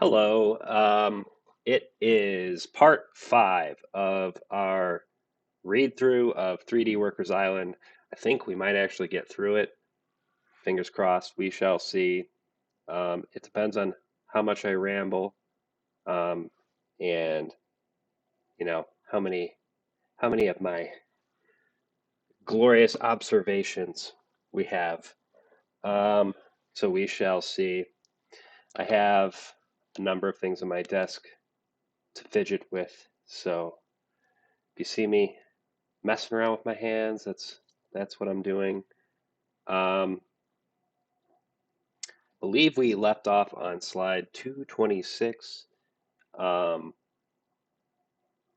Hello. It is part 5 of our read through of 3D Workers Island. I think we might actually get through it. Fingers crossed. We shall see. It depends on how much I ramble, um, and how many of my glorious observations we have. Um, so we shall see. I have a number of things on my desk to fidget with, so if you see me messing around with my hands, that's what I'm doing. Um, believe we left off on slide 226.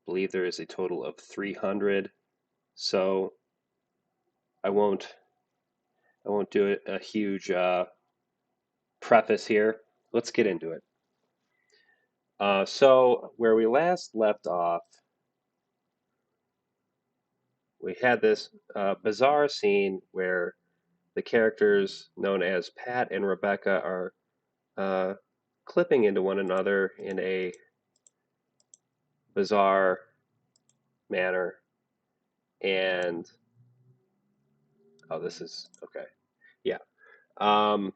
Believe there is a total of 300. So I won't I won't do a huge preface here. Let's get into it. So where we last left off, we had this bizarre scene where the characters known as Pat and Rebecca are uh, clipping into one another in a bizarre manner. And oh, this is okay. Yeah. Um,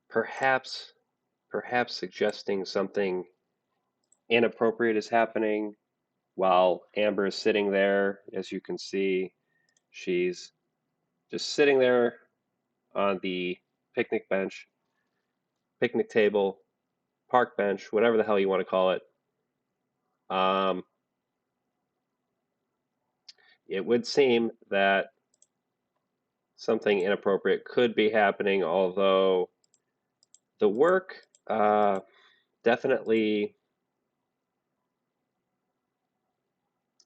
perhaps, perhaps suggesting something inappropriate is happening while Amber is sitting there. As you can see, she's just sitting there on the picnic bench, picnic table, park bench, whatever the hell you want to call it. Um, it would seem that something inappropriate could be happening, although the work definitely,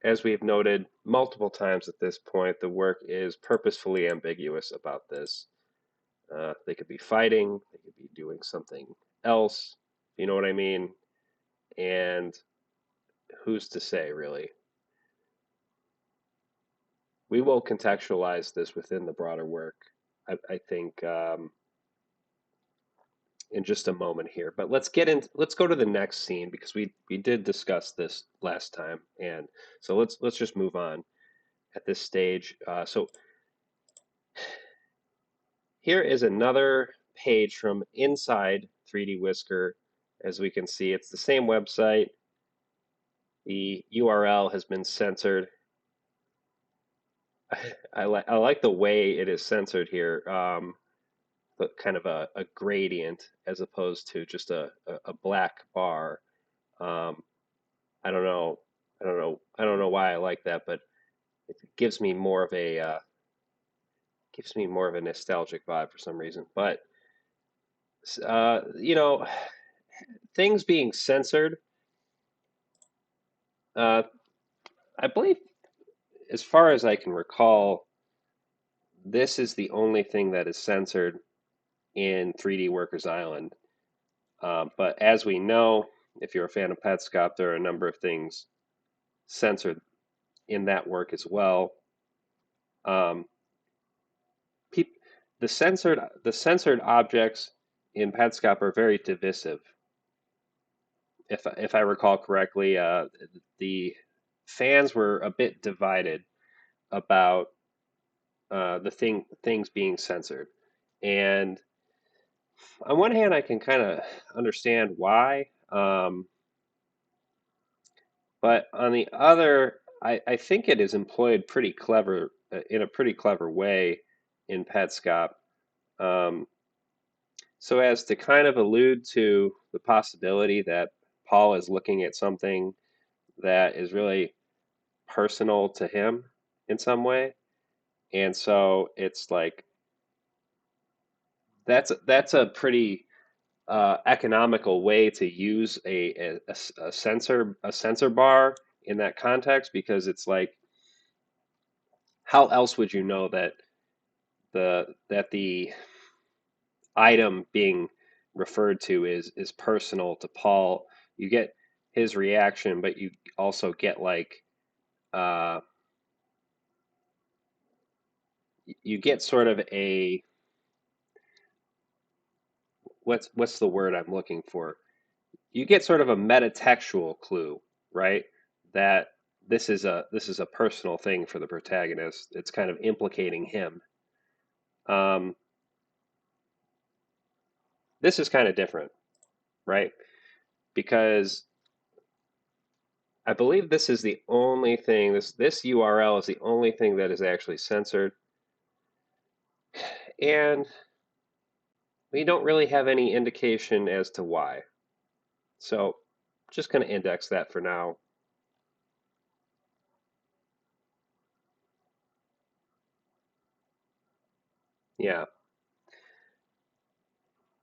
as we've noted multiple times at this point, the work is purposefully ambiguous about this. They could be fighting, they could be doing something else, you know what I mean? And who's to say, really? We will contextualize this within the broader work, I think, in just a moment here. But let's go to the next scene because we did discuss this last time, and so let's just move on at this stage. So here is another page from inside 3D Whisker. As we can see, it's the same website. The URL has been censored. I like the way it is censored here, but kind of a gradient as opposed to just a black bar. Um, I don't know, I don't know why I like that, but it gives me more of a nostalgic vibe for some reason. But you know, things being censored. Uh, I believe, as far as I can recall, this is the only thing that is censored in 3D Workers Island. But as we know, if you're a fan of Petscop, there are a number of things censored in that work as well. Um, peop the censored objects in Petscop are very divisive. If I recall correctly, the fans were a bit divided about things being censored, and on one hand, I can kind of understand why, but on the other, I think it is employed pretty clever in a pretty clever way in Petscop, um, so as to kind of allude to the possibility that Paul is looking at something that is really personal to him in some way, and so it's like that's a pretty economical way to use a sensor bar in that context because it's like how else would you know that the item being referred to is personal to Paul? You get his reaction, but you also get like you get sort of what's the word I'm looking for? You get sort of a metatextual clue, right? That this is a personal thing for the protagonist. It's kind of implicating him. Um, this is kind of different, right? Because I believe this is the only thing, this URL is the only thing that is actually censored, and we don't really have any indication as to why. So just going to index that for now. Yeah,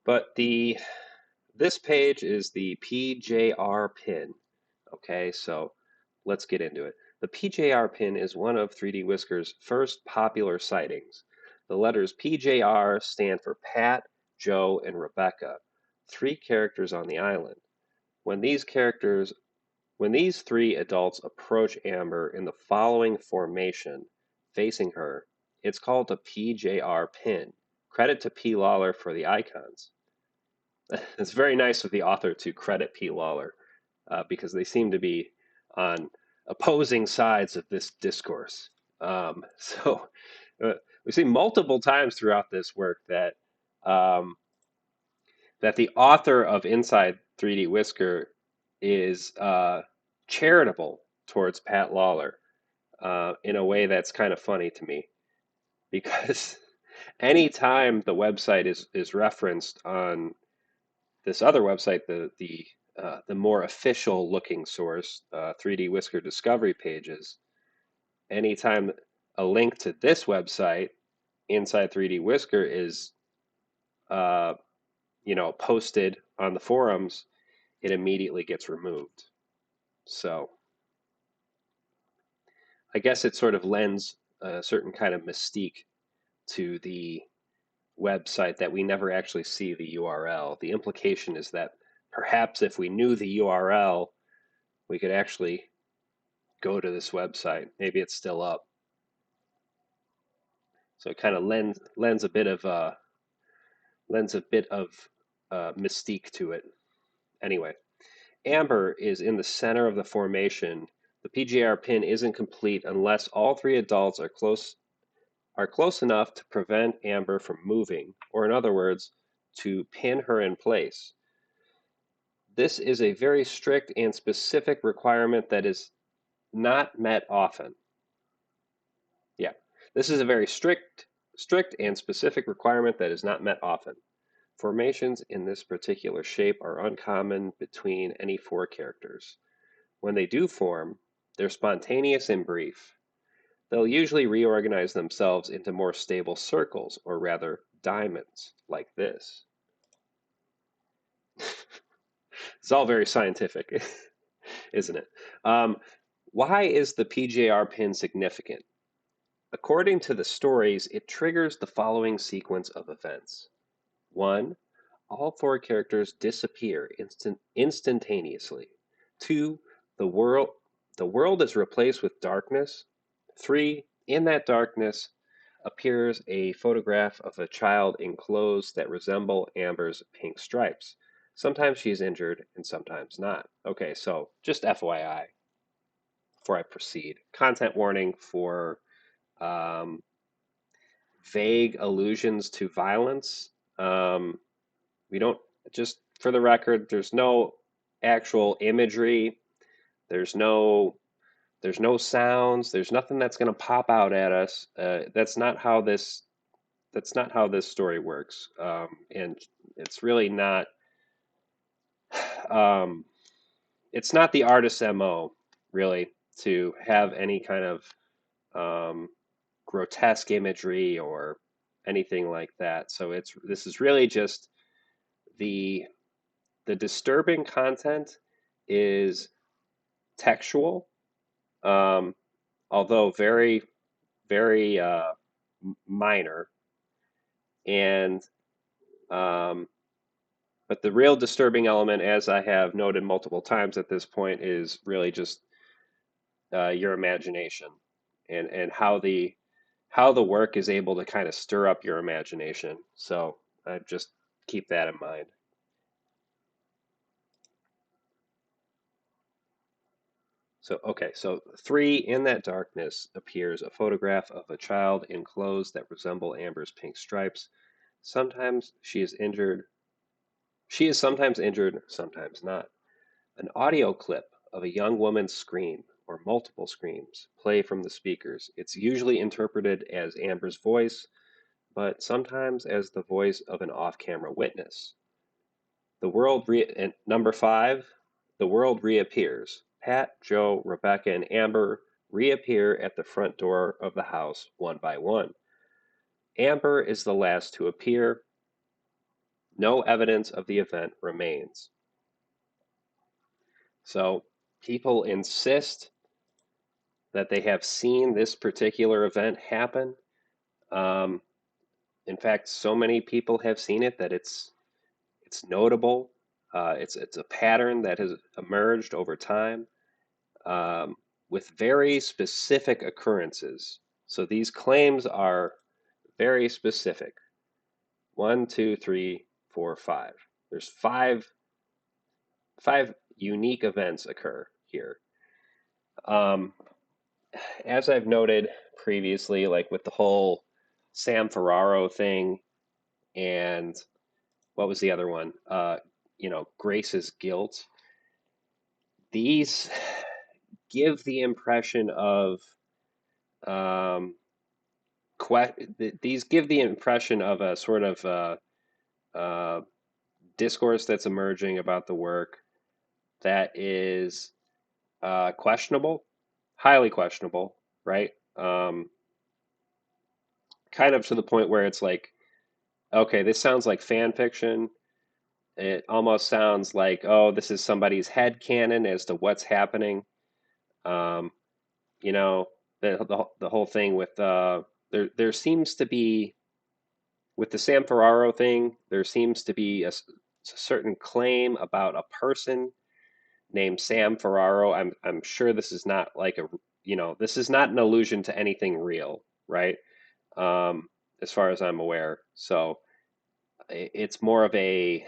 but this page is the PJR pin. Okay, so let's get into it. The PJR pin is one of 3D Whisker's first popular sightings. The letters PJR stand for Pat, Joe, and Rebecca, three characters on the island. When these characters, when these three adults approach Amber in the following formation, facing her, it's called a PJR pin. Credit to P. Lawler for the icons. It's very nice of the author to credit P. Lawler because they seem to be on opposing sides of this discourse. So we see multiple times throughout this work um, that the author of Inside 3D Whisker is charitable towards Pat Lawler in a way that's kind of funny to me because anytime the website is referenced on this other website, the more official looking source, 3D Whisker Discovery Pages, anytime a link to this website inside 3D Whisker is uh, posted on the forums, it immediately gets removed. So I guess it sort of lends a certain kind of mystique to the website that we never actually see the URL. The implication is that perhaps if we knew the URL, we could actually go to this website. Maybe it's still up. So it kind of lends a bit of mystique to it. Anyway, Amber is in the center of the formation. The PGR pin isn't complete unless all three adults are close enough to prevent Amber from moving, or in other words, to pin her in place. This is a very strict and specific requirement that is not met often. Yeah, this is a very strict and specific requirement that is not met often. Formations in this particular shape are uncommon between any four characters. When they do form, they're spontaneous and brief. They'll usually reorganize themselves into more stable circles, or rather diamonds, like this. It's all very scientific, isn't it? Why is the PJR pin significant? According to the stories, it triggers the following sequence of events. 1. All four characters disappear instantaneously. 2. The world the world is replaced with darkness. 3. In that darkness appears a photograph of a child in clothes that resemble Amber's pink stripes. Sometimes she's injured and sometimes not. Okay, so just FYI before I proceed. Content warning for um, vague allusions to violence. Um, we don't, just for the record, there's no actual imagery. There's no there's no sounds. There's nothing that's going to pop out at us. That's not how this story works. And it's really not. Um, it's not the artist's MO really to have any kind of um, grotesque imagery or anything like that. So this is really just the the disturbing content is textual, um, although very very minor, and um, but the real disturbing element, as I have noted multiple times at this point, is really just your imagination and how the work is able to kind of stir up your imagination. So I just keep that in mind. So, okay, so 3, in that darkness appears a photograph of a child in clothes that resemble Amber's pink stripes. Sometimes she is injured. She is sometimes injured, sometimes not. An audio clip of a young woman's scream, or multiple screams, play from the speakers. It's usually interpreted as Amber's voice, but sometimes as the voice of an off-camera witness. And number 5, the world reappears. Pat, Joe, Rebecca, and Amber reappear at the front door of the house one by one. Amber is the last to appear. No evidence of the event remains. So people insist that they have seen this particular event happen. Um, in fact, so many people have seen it that it's notable. It's a pattern that has emerged over time, with very specific occurrences. So these claims are very specific. 1, 2, 3, 4, 5. There's five unique events occur here. As I've noted previously, like with the whole Sam Ferraro thing, and what was the other one? Grace's guilt. These give the impression of um, these give the impression of a sort of discourse that's emerging about the work that is questionable, highly questionable, right? Kind of to the point where it's like, okay, this sounds like fan fiction. It almost sounds like, oh, this is somebody's head canon as to what's happening. Um, you know, the whole thing with there seems to be, with the Sam Ferraro thing, there seems to be a certain claim about a person named Sam Ferraro. I'm sure this is not like this is not an allusion to anything real, right? As far as I'm aware. So it's more of a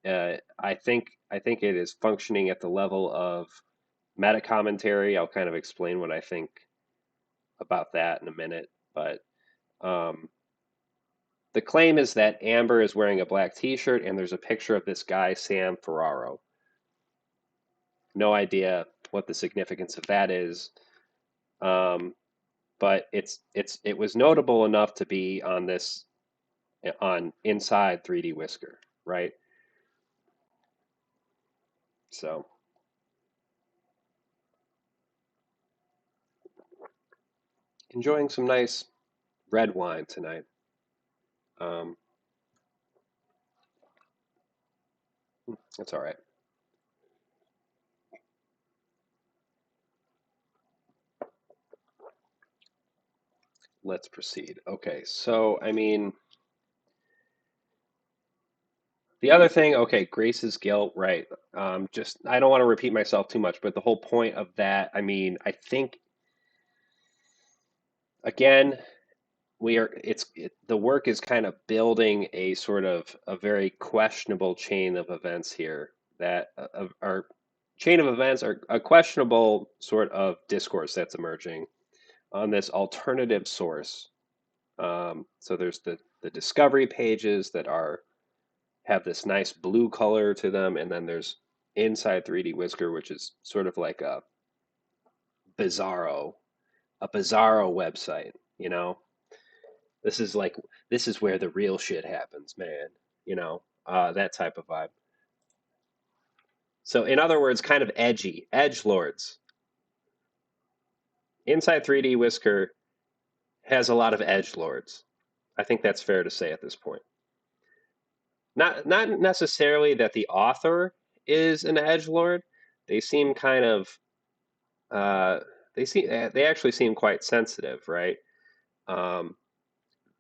I think it is functioning at the level of meta commentary. I'll kind of explain what I think about that in a minute, but um, the claim is that Amber is wearing a black T-shirt and there's a picture of this guy Sam Ferraro. No idea what the significance of that is, but it was notable enough to be on Inside 3D Whisker, right? So enjoying some nice red wine tonight. Um, that's all right. Let's proceed. Okay, so I mean, the other thing, okay, Grace's guilt, right? Just I don't want to repeat myself too much, but the whole point of that, I mean, I think again, the work is kind of building a sort of a very questionable chain of events here that are chain of events are a questionable sort of discourse that's emerging on this alternative source. So there's the discovery pages that have this nice blue color to them, and then there's Inside 3D Whisker, which is sort of like bizarro, a bizarro website. You know, this is like this is where the real shit happens, man. That type of vibe. So, in other words, kind of edgy, edge lords. Inside 3D Whisker has a lot of edge lords. I think that's fair to say at this point. Not necessarily that the author is an edge lord. They seem kind of uh, they actually seem quite sensitive, right? Um,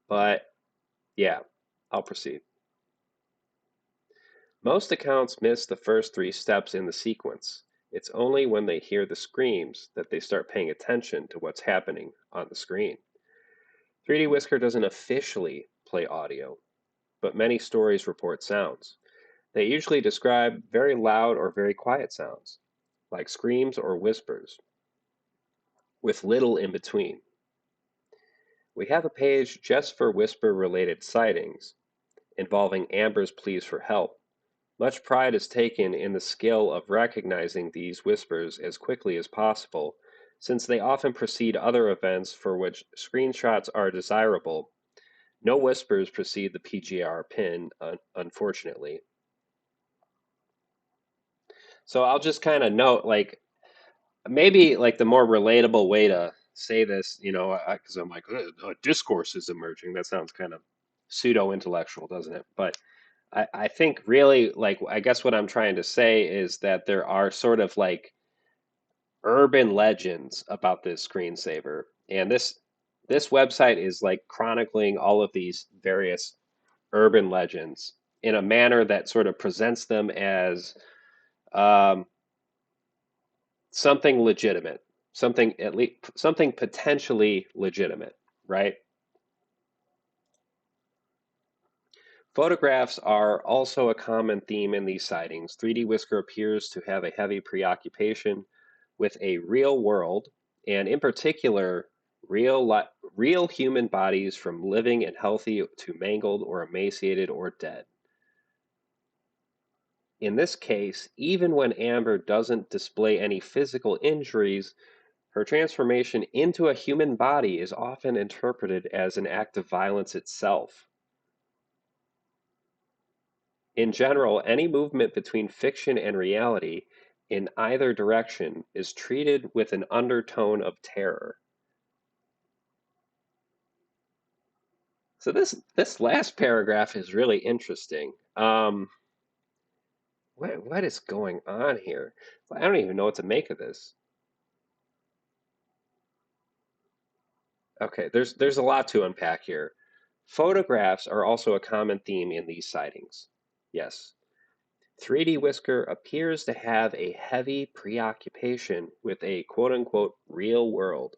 but yeah, I'll proceed. Most accounts miss the first 3 steps in the sequence. It's only when they hear the screams that they start paying attention to what's happening on the screen. 3D Whisker doesn't officially play audio. but many stories report sounds. They usually describe very loud or very quiet sounds, like screams or whispers, with little in between. We have a page just for whisper related sightings involving Amber's pleas for help. Much pride is taken in the skill of recognizing these whispers as quickly as possible, since they often precede other events for which screenshots are desirable. No whispers precede the PJR pin, unfortunately. So I'll just kind of note, like, maybe like the more relatable way to say this, because I'm like, discourse is emerging. That sounds kind of pseudo intellectual, doesn't it? But I think really, like, I guess what I'm trying to say is that there are sort of like urban legends about this screensaver. And this website is like chronicling all of these various urban legends in a manner that sort of presents them as um, something legitimate, something at least something potentially legitimate, right? Photographs are also a common theme in these sightings. 3D Whisker appears to have a heavy preoccupation with a real world, and in particular, real human bodies from living and healthy to mangled or emaciated or dead. In this case, even when Amber doesn't display any physical injuries, her transformation into a human body is often interpreted as an act of violence itself. In general, any movement between fiction and reality in either direction is treated with an undertone of terror. So this last paragraph is really interesting. What is going on here? I don't even know what to make of this. Okay, there's a lot to unpack here. Photographs are also a common theme in these sightings. Yes, 3D Whisker appears to have a heavy preoccupation with a quote unquote real world,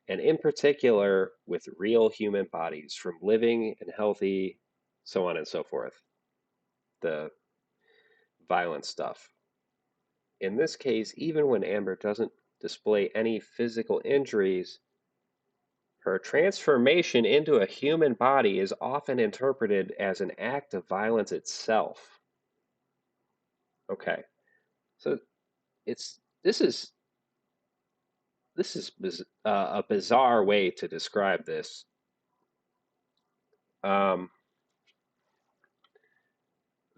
and in particular with real human bodies from living and healthy, so on and so forth. The violent stuff. In this case, even when Amber doesn't display any physical injuries, her transformation into a human body is often interpreted as an act of violence itself. Okay, so it's this is a bizarre way to describe this. Um,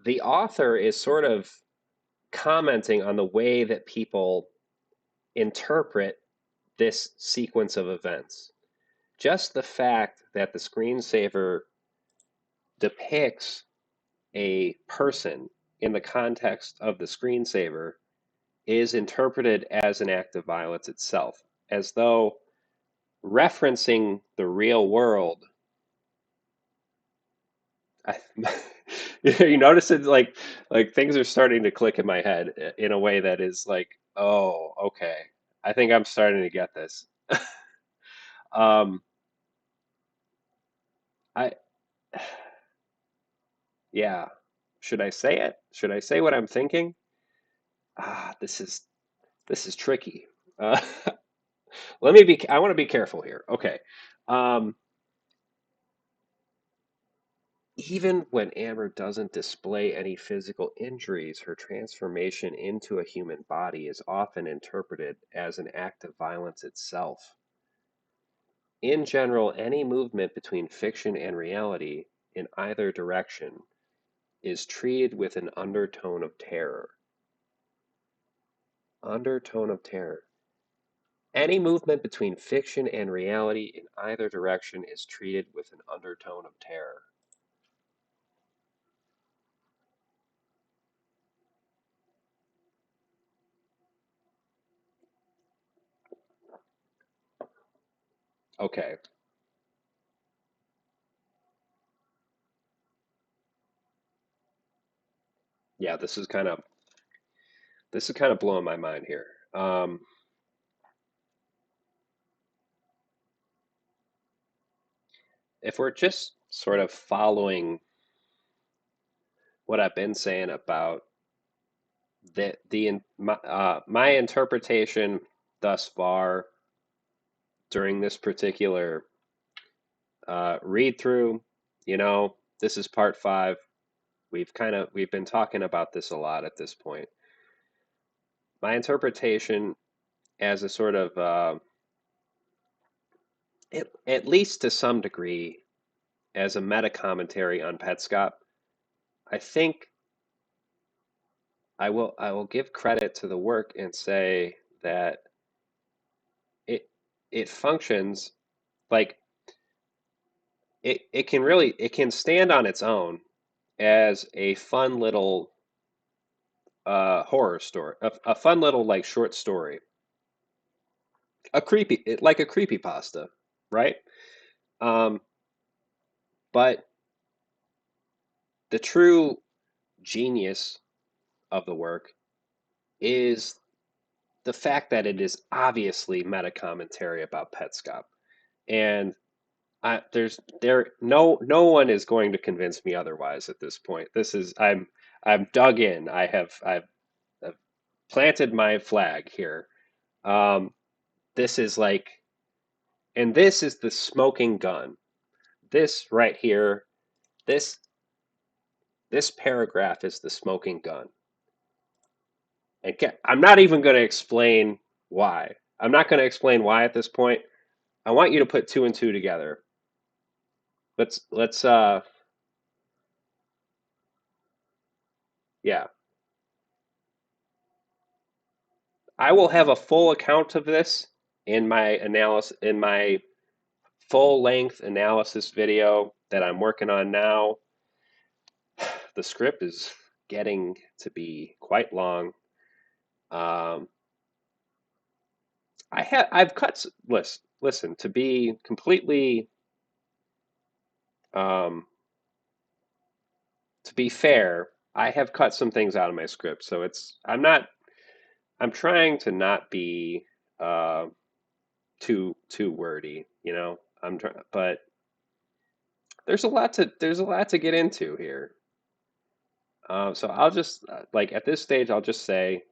the author is sort of commenting on the way that people interpret this sequence of events. Just the fact that the screensaver depicts a person in the context of the screensaver is interpreted as an act of violence itself, as though referencing the real world. I, you notice it, like things are starting to click in my head in a way that is like, oh, okay, I think I'm starting to get this. um, I yeah. Should I say it? Should I say what I'm thinking? This is tricky. Uh, let me be. I want to be careful here. Okay. Um, Even when Amber doesn't display any physical injuries, her transformation into a human body is often interpreted as an act of violence itself. In general, any movement between fiction and reality in either direction is treated with an undertone of terror. Undertone of terror. Any movement between fiction and reality in either direction is treated with an undertone of terror. Okay. Yeah, this is kind of blowing my mind here. If we're just sort of following what I've been saying about my interpretation thus far during this particular read through. This is part 5. We've been talking about this a lot at this point. My interpretation as a sort of at least to some degree as a meta commentary on Petscop, I think I will give credit to the work and say that it it functions like it can stand on its own as a fun little horror story, a fun little like short story, like a creepy pasta, right? Um, but the true genius of the work is the fact that it is obviously meta commentary about Petscop, and no one is going to convince me otherwise at this point. I'm dug in. I've planted my flag here. Um, this is like, and this is the smoking gun. This right here, this this paragraph is the smoking gun. And I'm not even going to explain why. I'm not going to explain why at this point. I want you to put two and two together. Let's yeah. I will have a full account of this in my full length analysis video that I'm working on now. The script is getting to be quite long. Um, I've cut listen, to be completely um, to be fair, I have cut some things out of my script, so I'm trying to not be uh, too wordy, I'm trying, but there's a lot to get into here. So I'll just like at this stage, I'll just say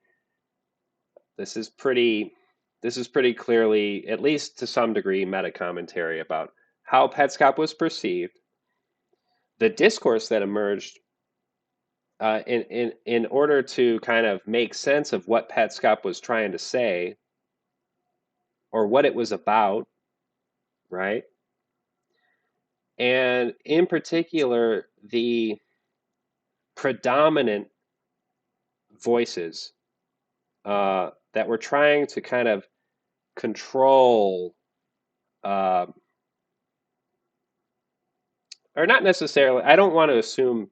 this is pretty this is pretty clearly, at least to some degree, meta commentary about how Petscop was perceived, the discourse that emerged in order to kind of make sense of what Petscop was trying to say or what it was about, right? And in particular, the predominant voices that were trying to kind of control, uh, or not necessarily, I don't want to assume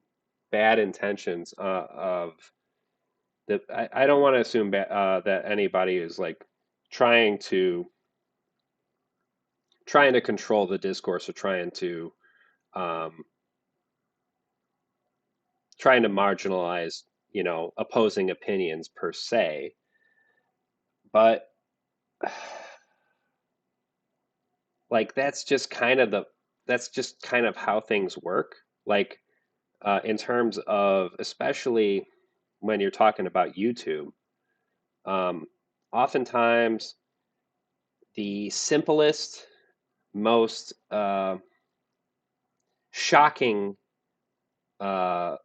bad intentions of I don't want to assume that anybody is like trying to trying to control the discourse or um, trying to marginalize, opposing opinions per se. But like that's just kind of how things work. Like in terms of, especially when you're talking about YouTube, um, oftentimes the simplest, most shocking, uh,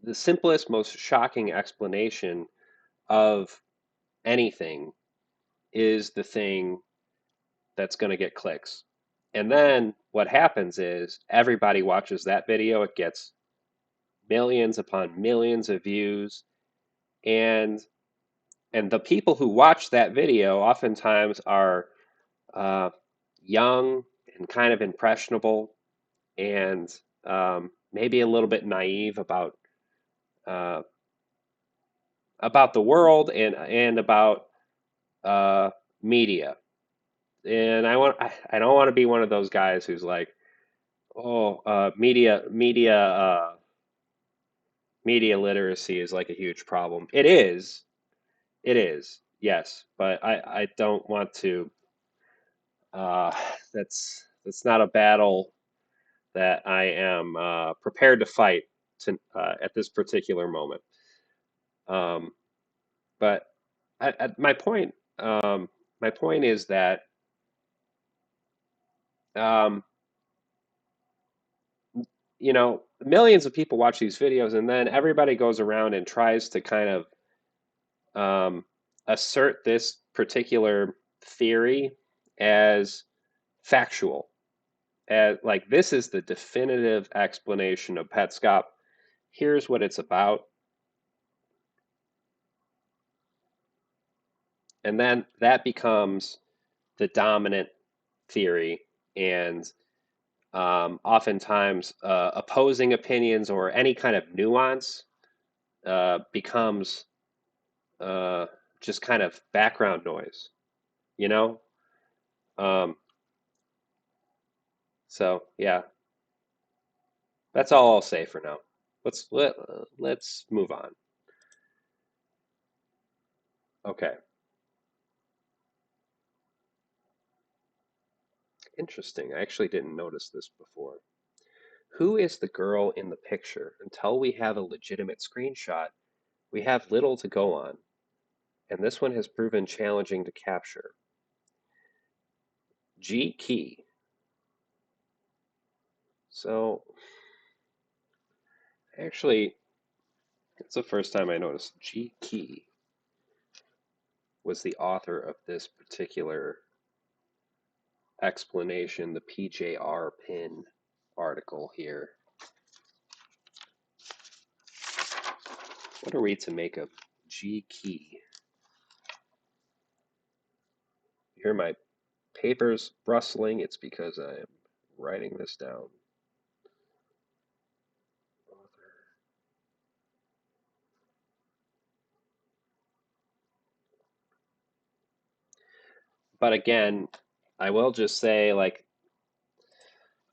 the simplest, most shocking explanation of anything is the thing that's going to get clicks. And then what happens is everybody watches that video. It gets millions upon millions of views, and the people who watch that video oftentimes are uh, young and kind of impressionable, and maybe a little bit naive uh, about the world and about uh, media. And I don't want to be one of those guys who's like, oh, media literacy is like a huge problem. It is, yes, but I don't want to. Uh, that's not a battle that I am prepared to fight at this particular moment. Um, but my point, my point is that um, millions of people watch these videos, and then everybody goes around and tries to kind of assert this particular theory as factual, as like this is the definitive explanation of Petscop. Here's what it's about, and then that becomes the dominant theory, and oftentimes opposing opinions or any kind of nuance becomes uh, just kind of background noise, you know? Um, so yeah, that's all I'll say for now. Let's move on. Okay, interesting. I actually didn't notice this before. Who is the girl in the picture? Until we have a legitimate screenshot, we have little to go on, and this one has proven challenging to capture. G key. So actually, it's the first time I noticed G key was the author of this particular explanation, the PJR Pin article here. What are we to make of G key? You hear my papers rustling? It's because I am writing this down. But again, I will just say, like,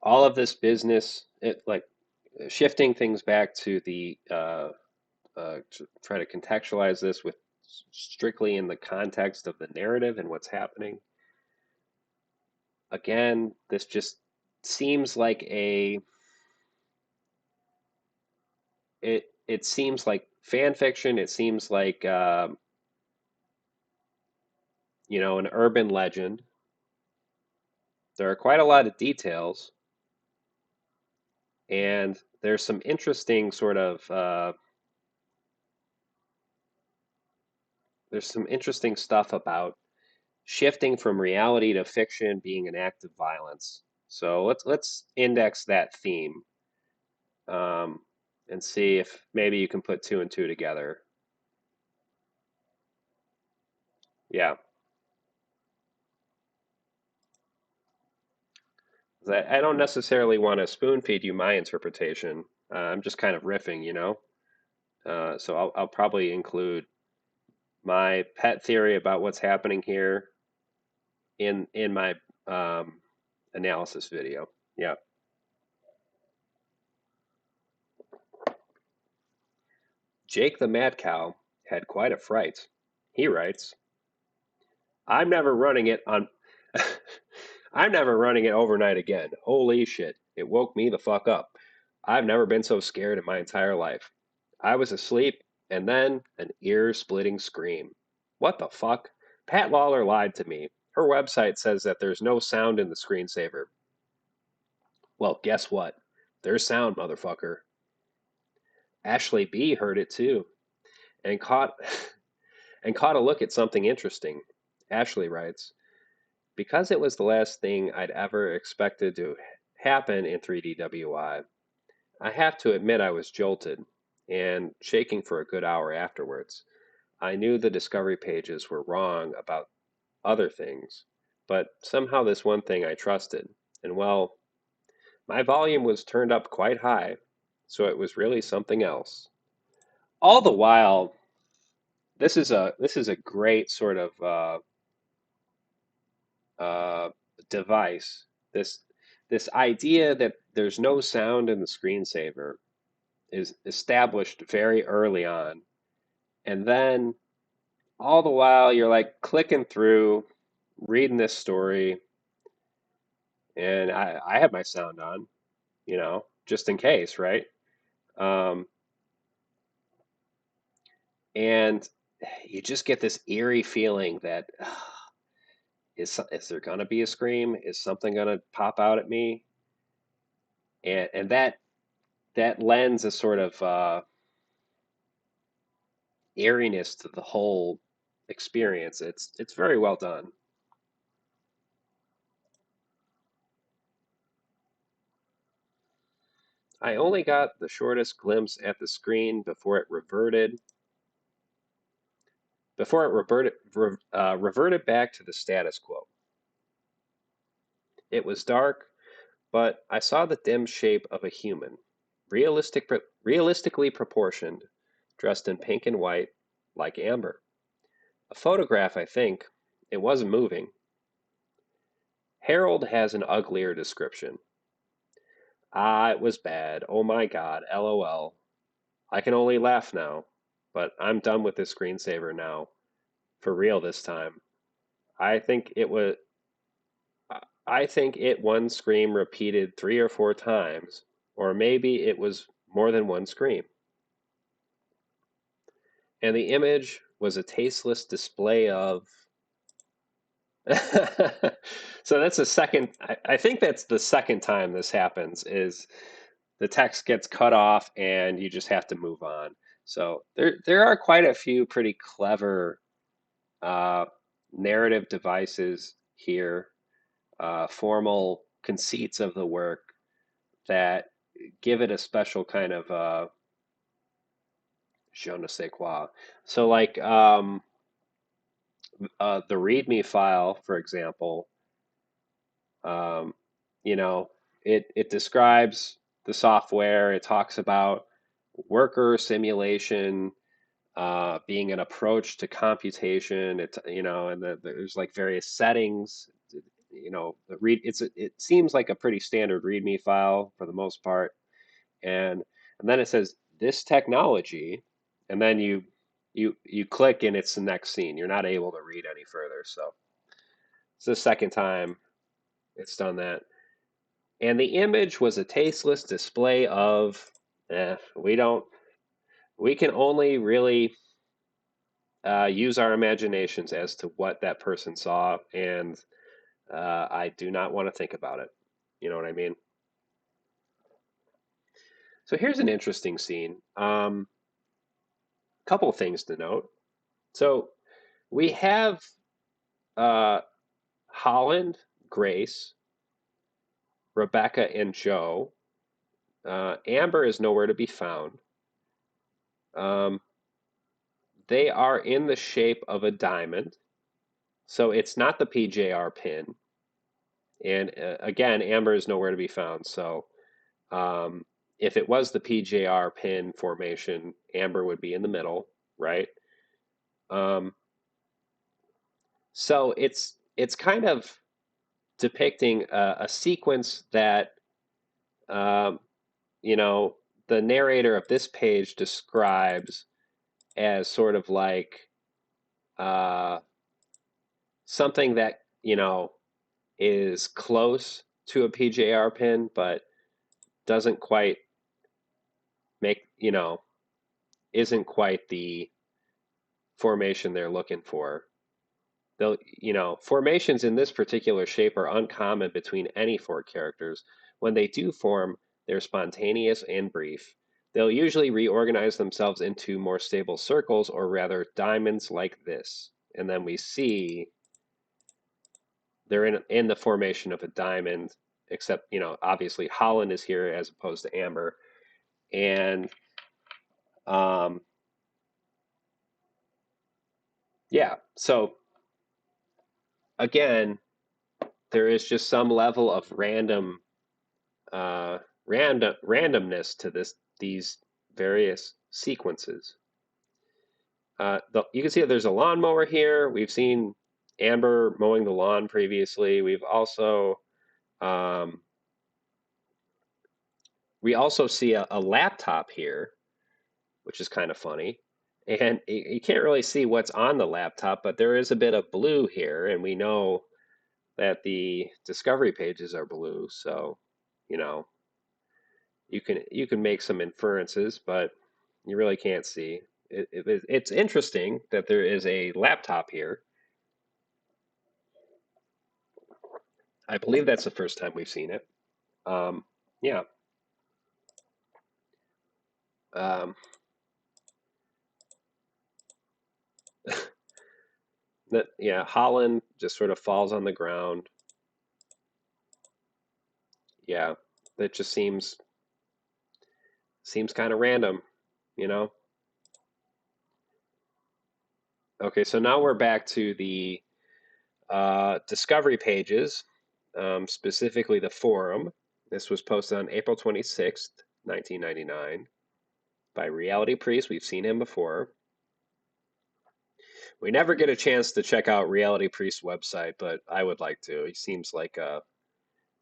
all of this business, it like shifting things back to the to try to contextualize this with strictly in the context of the narrative and what's happening. Again, this just seems like it seems like fan fiction. It seems like an urban legend. There are quite a lot of details, and there's some interesting sort of there's some interesting stuff about shifting from reality to fiction being an act of violence. So let's index that theme, um, and see if maybe you can put two and two together. Yeah, I don't necessarily want to spoon feed you my interpretation. I'm just kind of riffing. So I'll probably include my pet theory about what's happening here in my um, analysis video. Yeah. Jake the Mad Cow had quite a fright. He writes, I'm never running it on I'm never running it overnight again. Holy shit. It woke me the fuck up. I've never been so scared in my entire life. I was asleep and then an ear-splitting scream. What the fuck? Pat Lawler lied to me. Her website says that there's no sound in the screensaver. Well, guess what? There's sound, motherfucker. Ashley B heard it too and caught and caught a look at something interesting. Ashley writes, because it was the last thing I'd ever expected to happen in 3DWI, I have to admit I was jolted and shaking for a good hour afterwards. I knew the discovery pages were wrong about other things, but somehow this one thing I trusted. And well, my volume was turned up quite high, so it was really something else. All the while, this is a great sort of uh, device. This idea that there's no sound in the screensaver is established very early on, and then all the while you're like clicking through, reading this story, and I have my sound on, just in case, right? Um, and you just get this eerie feeling that is there gonna be a scream? Is something gonna pop out at me? And that lends a sort of eeriness to the whole experience. It's very well done. I only got the shortest glimpse at the screen before it reverted back to the status quo. It was dark, but I saw the dim shape of a human, realistically proportioned, dressed in pink and white, like Amber. A photograph, I think. It wasn't moving. Harold has an uglier description. Ah, it was bad. Oh my God. LOL. I can only laugh now, but I'm done with this screensaver now. For real this time. I think it was I think it one scream repeated 3 or 4 times, or maybe it was more than one scream. And the image was a tasteless display of so that's the second I think that's the second time this happens is the text gets cut off and you just have to move on. So there are quite a few pretty clever uh, narrative devices here, formal conceits of the work that give it a special kind of je ne sais quoi. So like the README file, for example, um, you know, it describes the software. It talks about worker simulation being an approach to computation. And there's like various settings. It seems like a pretty standard README file for the most part, and then it says this technology, and then you click and it's the next scene. You're not able to read any further. So it's the second time it's done that. And the image was a tasteless display of, we can only really use our imaginations as to what that person saw, and I do not want to think about it. You know what I mean? So here's an interesting scene. Couple things to note. So we have uh, Holland, Grace, Rebecca, and Joe. Amber is nowhere to be found. Um, they are in the shape of a diamond. So it's not the PJR pin. And again, Amber is nowhere to be found. So um, if it was the PJR pin formation, Amber would be in the middle, right? Um, so it's kind of depicting a sequence that um, you know the narrator of this page describes as sort of like uh, something that is close to a PJR pin, but doesn't quite make isn't quite the formation they're looking for. Formations in this particular shape are uncommon between any four characters. When they do form, they're spontaneous and brief. They'll usually reorganize themselves into more stable circles, or rather diamonds like this. And then we see they're in the formation of a diamond, except, obviously Holland is here as opposed to Amber. And um, yeah, so again, there is just some level of uh, randomness to these various sequences. You can see that there's a lawnmower here. We've seen Amber mowing the lawn previously. Um, we also see a laptop here, which is kind of funny. And you can't really see what's on the laptop, but there is a bit of blue here, and we know that the discovery pages are blue. So, you know, you can make some inferences, but you really can't see. It's interesting that there is a laptop here. I believe that's the first time we've seen it. Yeah. Um, yeah, Holland just sort of falls on the ground. Yeah, that just seems kind of random, you know? Okay, so now we're back to the discovery pages, specifically the forum. This was posted on April 26th, 1999, by Reality Priest. We've seen him before. We never get a chance to check out Reality Priest's website, but I would like to. He seems like a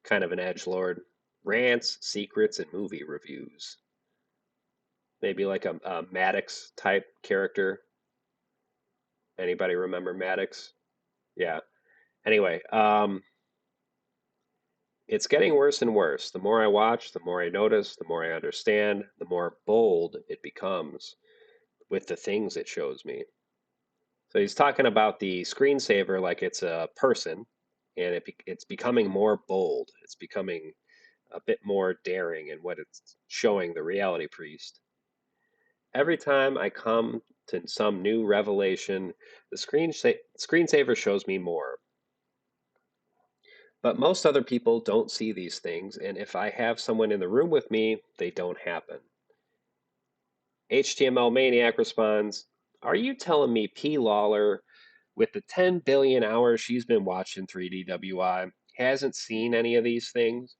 kind of an edgelord. Rants, secrets, and movie reviews. Maybe like a Maddox type character. Anybody remember Maddox? Yeah. Anyway, it's getting worse and worse. The more I watch, the more I notice, the more I understand, the more bold it becomes with the things it shows me. So he's talking about the screensaver like it's a person, and it's becoming more bold. It's becoming a bit more daring in what it's showing the reality priest. Every time I come to some new revelation, the screensaver shows me more. But most other people don't see these things, and if I have someone in the room with me, they don't happen. HTML Maniac responds, "Are you telling me P. Lawler, with the 10 billion hours she's been watching 3DWI, hasn't seen any of these things?"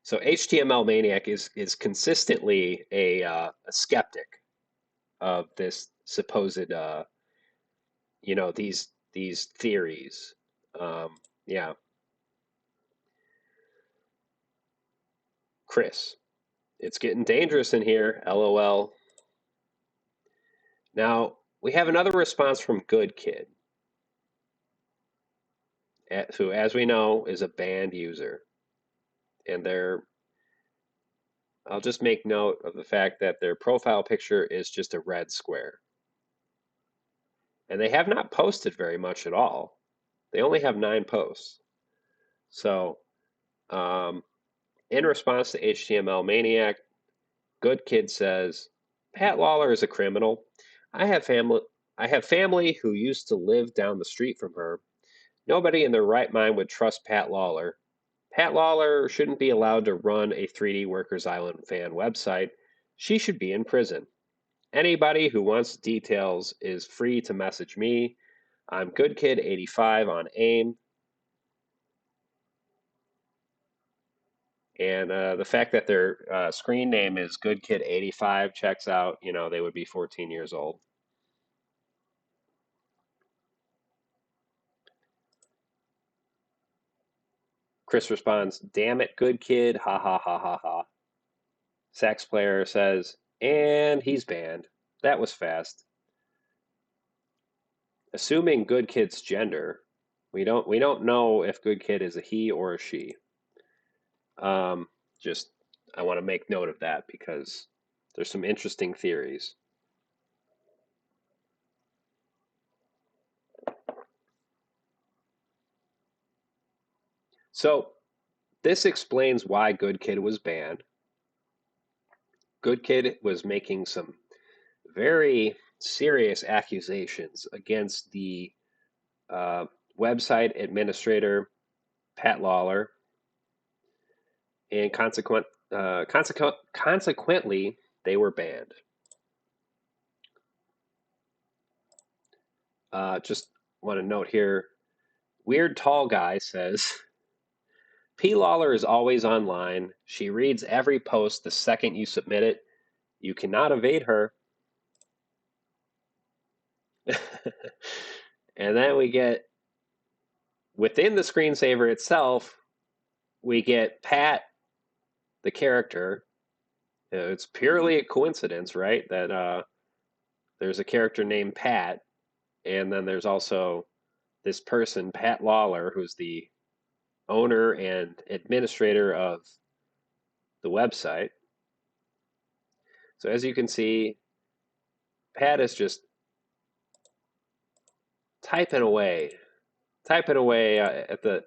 So HTML Maniac is consistently a skeptic of this supposed these theories. Yeah, Chris, it's getting dangerous in here. LOL. Now we have another response from Good Kid, who, as we know, is a banned user, and I'll just make note of the fact that their profile picture is just a red square, and they have not posted very much at all. They only have 9 posts. So, um, in response to HTML Maniac, Good Kid says, "Pat Lawler is a criminal. I have family. I have family who used to live down the street from her. Nobody in their right mind would trust Pat Lawler. Pat Lawler shouldn't be allowed to run a 3D Workers Island fan website. She should be in prison. Anybody who wants details is free to message me. I'm GoodKid85 on AIM." And the fact that their screen name is GoodKid85 checks out. They would be 14 years old. Chris responds, "Damn it, good kid. Ha ha ha ha ha." Sax player says, "And he's banned. That was fast." Assuming good kid's gender, we don't know if good kid is a he or a she. Um, just I want to make note of that because there's some interesting theories. So this explains why good kid was banned. Good kid was making some very serious accusations against the uh, website administrator Pat Lawler, and consequently, they were banned. Just want to note here, Weird Tall Guy says, "P. Lawler is always online. She reads every post the second you submit it. You cannot evade her." And then we get, within the screensaver itself, we get Pat, the character. It's purely a coincidence, right? That there's a character named Pat, and then there's also this person, Pat Lawler, who's the owner and administrator of the website. So as you can see, Pat is just typing away,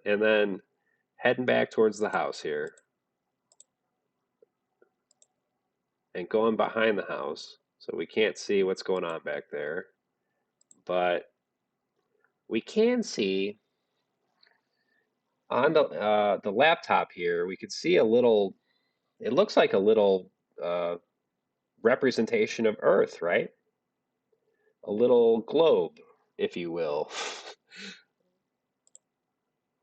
and then heading back towards the house here and going behind the house. So we can't see what's going on back there, but we can see on the laptop here, we can see a little, it looks like a little representation of Earth, right? A little globe, if you will.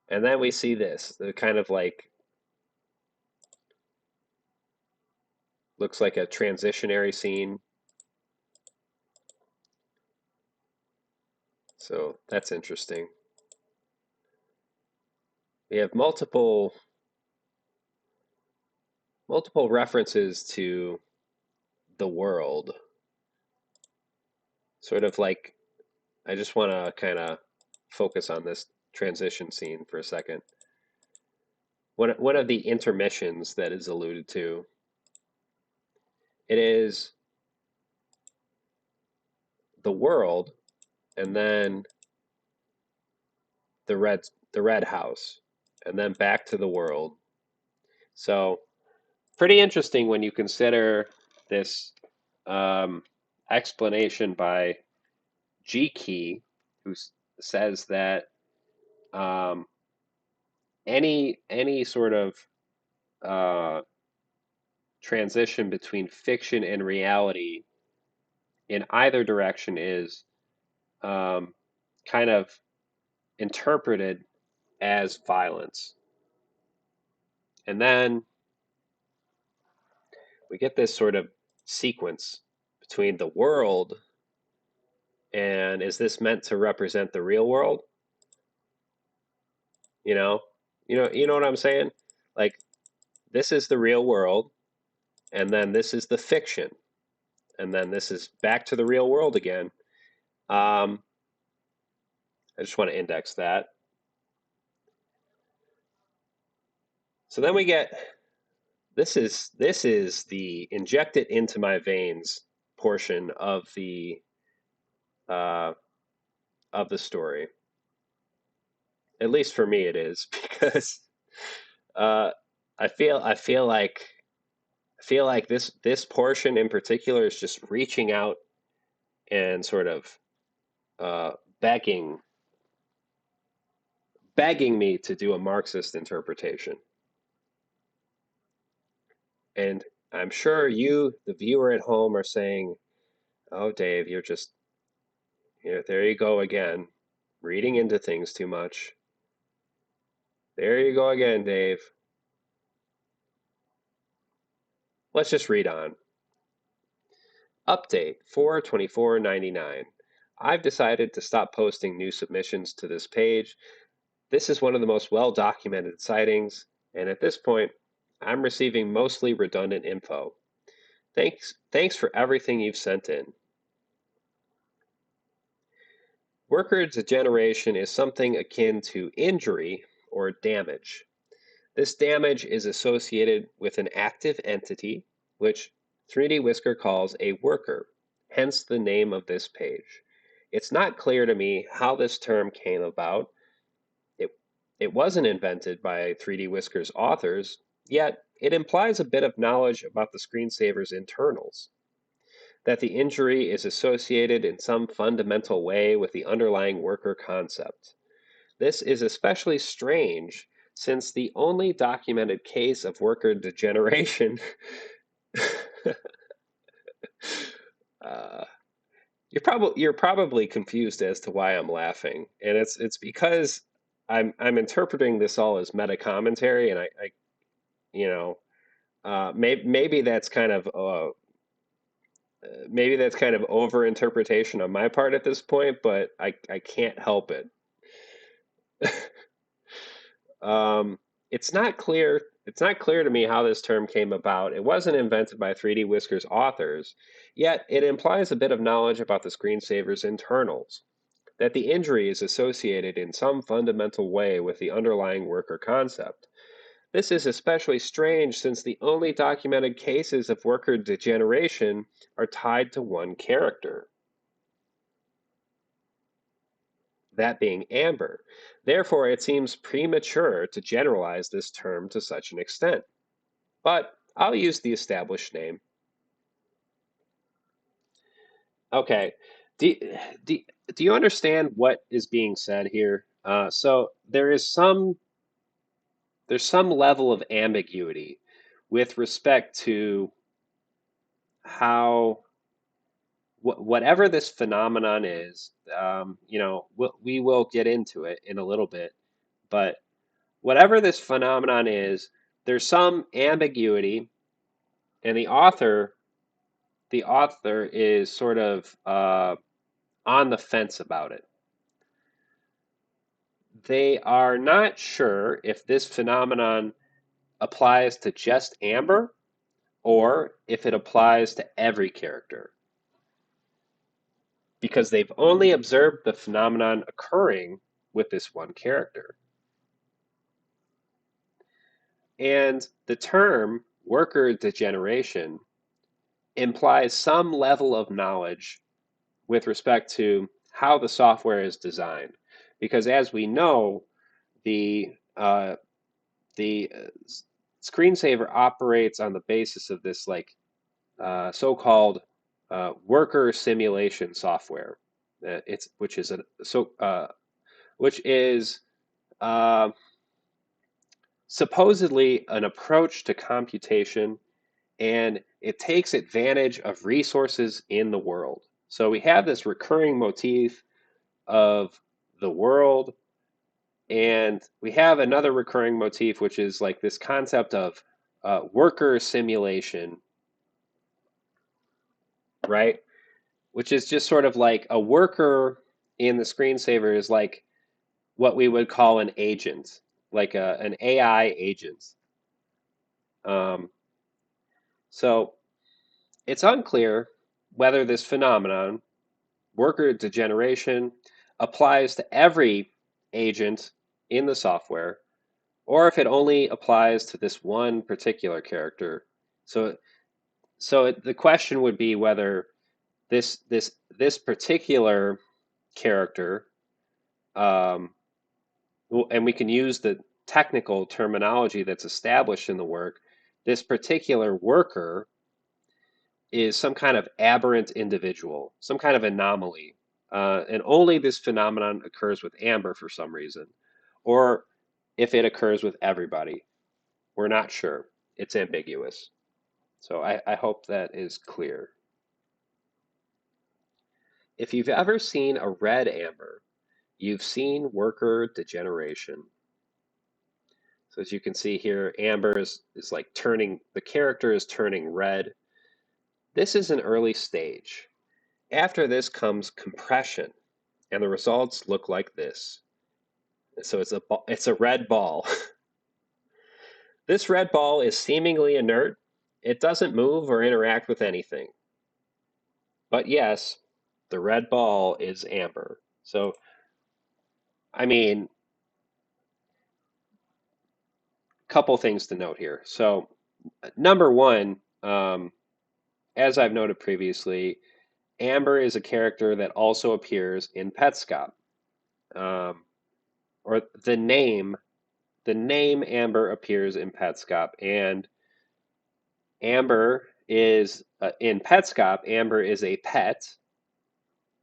And then we see this, the kind of like, looks like a transitionary scene. So that's interesting. We have multiple references to the world. Sort of like, I just want to kind of focus on this transition scene for a second. One of the intermissions that is alluded to, it is the world and then the red house and then back to the world. So pretty interesting when you consider this explanation by G Key, who says that um, any sort of uh, transition between fiction and reality in either direction is um, kind of interpreted as violence. And then we get this sort of sequence between the world and is this meant to represent the real world? You know, you know what I'm saying? Like this is the real world, and then this is the fiction, and then this is back to the real world again. I just want to index that. So then we get this is the inject it into my veins portion uh, of the story. At least for me, it is because uh, I feel like this portion in particular is just reaching out and sort of uh, begging me to do a Marxist interpretation. And I'm sure you, the viewer at home, are saying, "Oh, Dave, you're just there you go again, reading into things too much. There you go again, Dave." Let's just read on. Update 4/24/99. I've decided to stop posting new submissions to this page. This is one of the most well-documented sightings, and at this point, I'm receiving mostly redundant info. Thanks for everything you've sent in. Worker degeneration is something akin to injury or damage. This damage is associated with an active entity, which 3D Whisker calls a worker, hence the name of this page. It's not clear to me how this term came about. It wasn't invented by 3D Whisker's authors, yet it implies a bit of knowledge about the screensaver's internals, that the injury is associated in some fundamental way with the underlying worker concept. This is especially strange since the only documented case of worker degeneration uh, you're probably confused as to why I'm laughing, and it's because I'm interpreting this all as meta commentary, and I you know maybe that's kind of over interpretation on my part at this point, but I can't help it. Um, it's not clear. It's not clear to me how this term came about. It wasn't invented by 3D Whisker's authors, yet it implies a bit of knowledge about the screensaver's internals, that the injury is associated in some fundamental way with the underlying worker concept. This is especially strange since the only documented cases of worker degeneration are tied to one character, that being Amber. Therefore, it seems premature to generalize this term to such an extent. But I'll use the established name. Okay. Do, do, do you understand what is being said here? So there's some level of ambiguity with respect to how whatever this phenomenon is. We will get into it in a little bit, but whatever this phenomenon is, there's some ambiguity, and the author is sort of on the fence about it. They are not sure if this phenomenon applies to just Amber or if it applies to every character, because they've only observed the phenomenon occurring with this one character. And the term worker degeneration implies some level of knowledge with respect to how the software is designed. Because as we know, the screensaver operates on the basis of this so-called worker simulation software. It's which is uh, supposedly an approach to computation, and it takes advantage of resources in the world. So we have this recurring motif of the world, and we have another recurring motif, which is like this concept of worker simulation, right? Which is just sort of like a worker in the screensaver is like what we would call an agent, like an AI agent. Um, so it's unclear whether this phenomenon, worker degeneration, applies to every agent in the software, or if it only applies to this one particular character. The question would be whether this particular character, um, and we can use the technical terminology that's established in the work, this particular worker is some kind of aberrant individual, some kind of anomaly. And only this phenomenon occurs with Amber for some reason, or if it occurs with everybody. We're not sure. It's ambiguous. So I hope that is clear. If you've ever seen a red Amber, you've seen worker degeneration. So as you can see here, Amber is like the character is turning red. This is an early stage. After this comes compression, and the results look like this. So it's a red ball. This red ball is seemingly inert. It doesn't move or interact with anything. But yes, the red ball is Amber. So, I mean, couple things to note here. So, number one, as I've noted previously, Amber is a character that also appears in Petscop, or the name Amber appears in Petscop, and Amber is in Petscop. Amber is a pet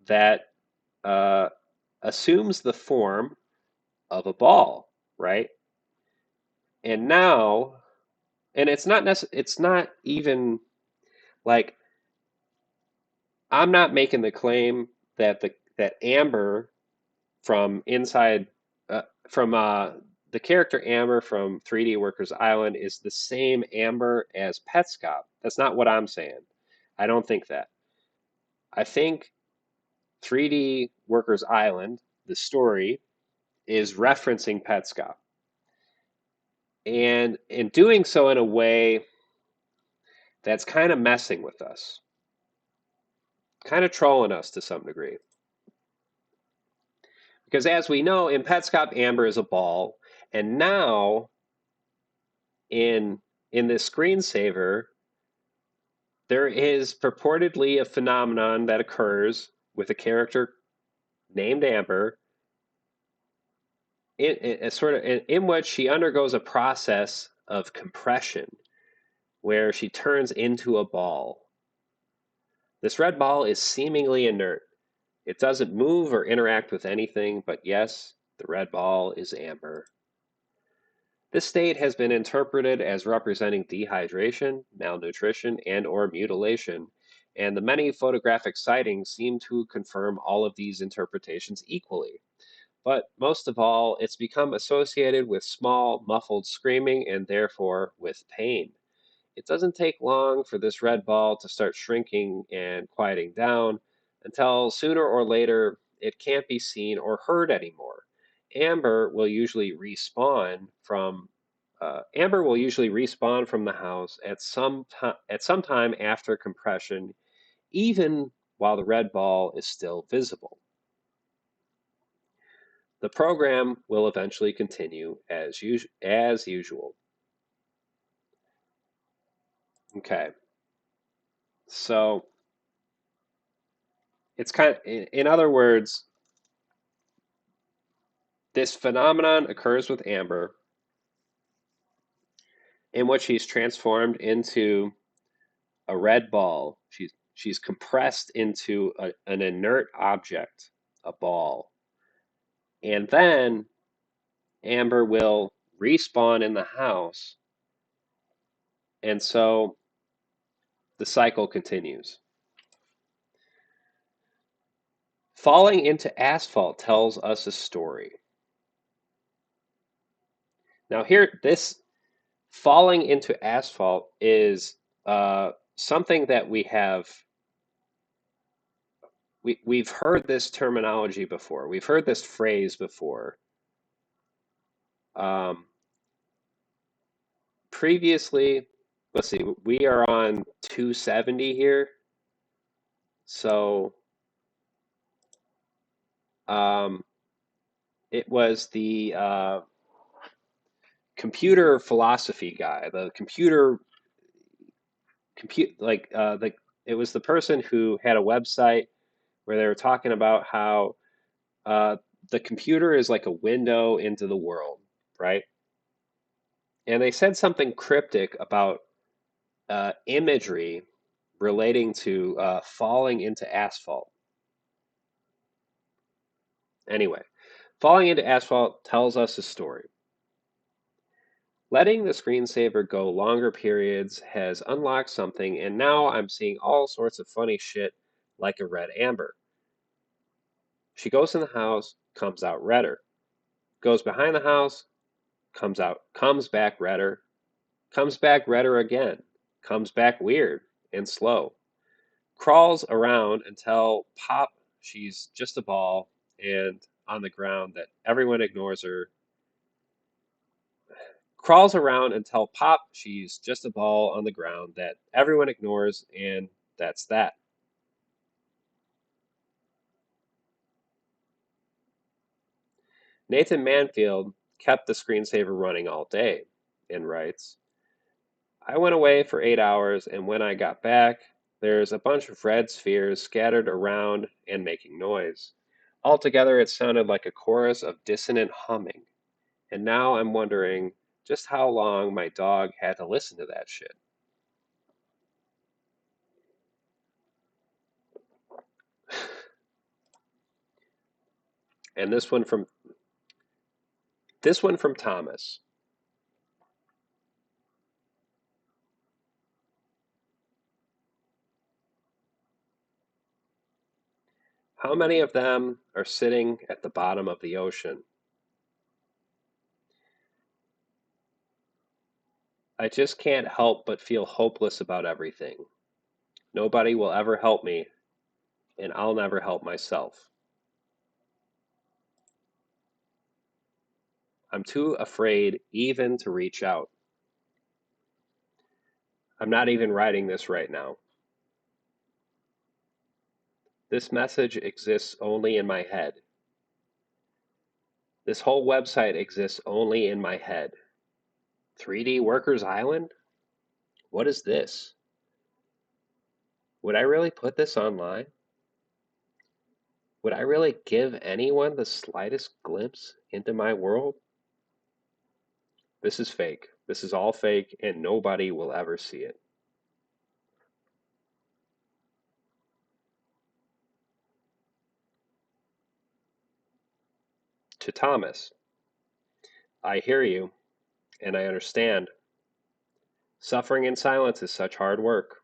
that uh, assumes the form of a ball, right? And now, and it's not even like I'm not making the claim that Amber from inside from the character Amber from 3D Workers Island is the same Amber as Petscop. That's not what I'm saying. I don't think that. I think 3D Workers Island, the story, is referencing Petscop. And in doing so in a way that's kind of messing with us, kind of trolling us to some degree. Because as we know, in Petscop, amber is a ball, and now in this screensaver, there is purportedly a phenomenon that occurs with a character named Amber, in which she undergoes a process of compression, where she turns into a ball. This red ball is seemingly inert. It doesn't move or interact with anything, but yes, the red ball is amber. This state has been interpreted as representing dehydration, malnutrition, and/or mutilation, and the many photographic sightings seem to confirm all of these interpretations equally. But most of all, it's become associated with small, muffled screaming and therefore with pain. It doesn't take long for this red ball to start shrinking and quieting down until sooner or later it can't be seen or heard anymore. Amber will usually respawn from the house at some time after compression, even while the red ball is still visible. The program will eventually continue as usual. Okay, so it's in other words, this phenomenon occurs with Amber, in which she's transformed into a red ball. She's compressed into an inert object, a ball, and then Amber will respawn in the house, and so the cycle continues. Falling into asphalt tells us a story. Now, here, this falling into asphalt is something that we've heard this terminology before. We've heard this phrase before. Um, Previously, let's see, we are on 270 here. So it was the computer philosophy guy, the it was the person who had a website where they were talking about how uh, the computer is like a window into the world, right? And they said something cryptic about imagery relating to falling into asphalt. Anyway, falling into asphalt tells us a story. Letting the screensaver go longer periods has unlocked something, and now I'm seeing all sorts of funny shit like a red amber. She goes in the house, comes out redder. Goes behind the house, comes back redder, comes back redder again, comes back weird and slow. Crawls around until pop, she's just a ball and on the ground that everyone ignores her. Crawls around until pop, she's just a ball on the ground that everyone ignores, and that's that. Nathan Manfield kept the screensaver running all day and writes, I went away for 8 hours, and when I got back, there's a bunch of red spheres scattered around and making noise. Altogether, it sounded like a chorus of dissonant humming. And now I'm wondering just how long my dog had to listen to that shit. And this one from Thomas. How many of them are sitting at the bottom of the ocean? I just can't help but feel hopeless about everything. Nobody will ever help me, and I'll never help myself. I'm too afraid even to reach out. I'm not even writing this right now. This message exists only in my head. This whole website exists only in my head. 3D Workers Island? What is this? Would I really put this online? Would I really give anyone the slightest glimpse into my world? This is fake. This is all fake, and nobody will ever see it. To Thomas, I hear you, and I understand. Suffering in silence is such hard work.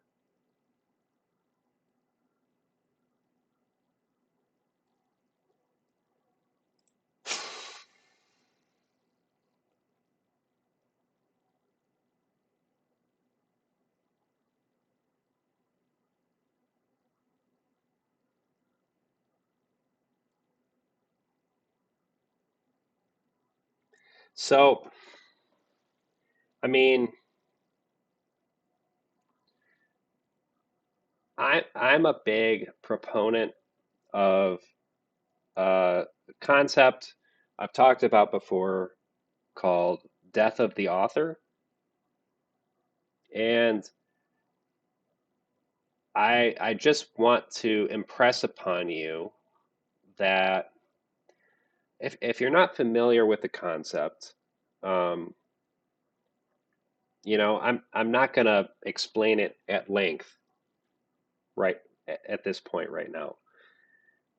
So, I mean, I'm a big proponent of a concept I've talked about before called death of the author. And I just want to impress upon you that if you're not familiar with the concept, um, I'm not going to explain it at length right at this point right now.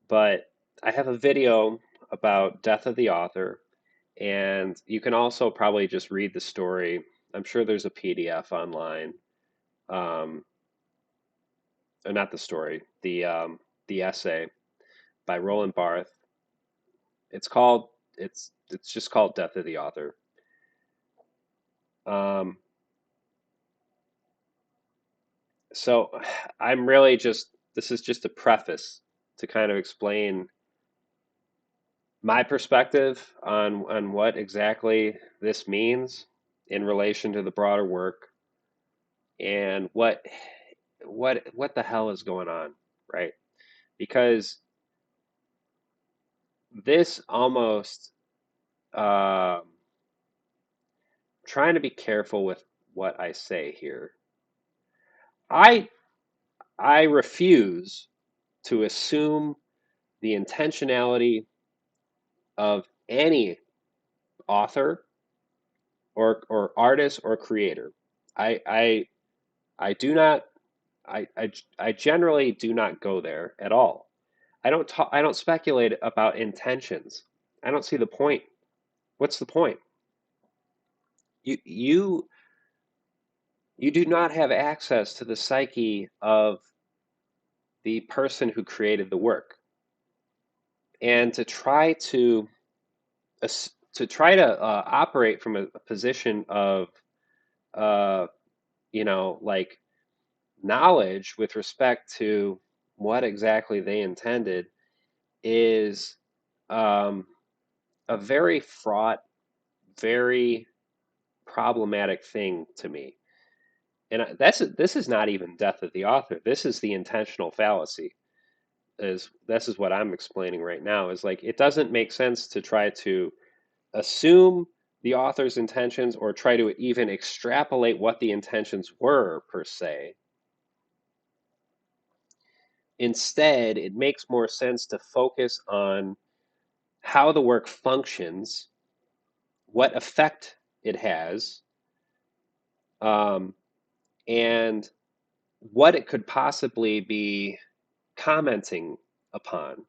But I have a video about death of the author, and you can also probably just read the story. I'm sure there's a PDF online. Um, or not the story, the essay by Roland Barthes. It's called it's just called Death of the Author. Um, so I'm really just this is just a preface to kind of explain my perspective on what exactly this means in relation to the broader work and what the hell is going on, right? Because this almost trying to be careful with what I say here. I I refuse to assume the intentionality of any author or artist or creator. I I I do not I generally do not go there at all. I don't speculate about intentions. I don't see the point. What's the point? You you you do not have access to the psyche of the person who created the work. And to try to operate from a position of uh, like knowledge with respect to what exactly they intended is um, a very fraught, very problematic thing to me. And this is not even death of the author. This is the intentional fallacy. Is this is what I'm explaining right now? Is like it doesn't make sense to try to assume the author's intentions or try to even extrapolate what the intentions were per se. Instead, it makes more sense to focus on how the work functions, what effect it has, um, and what it could possibly be commenting upon.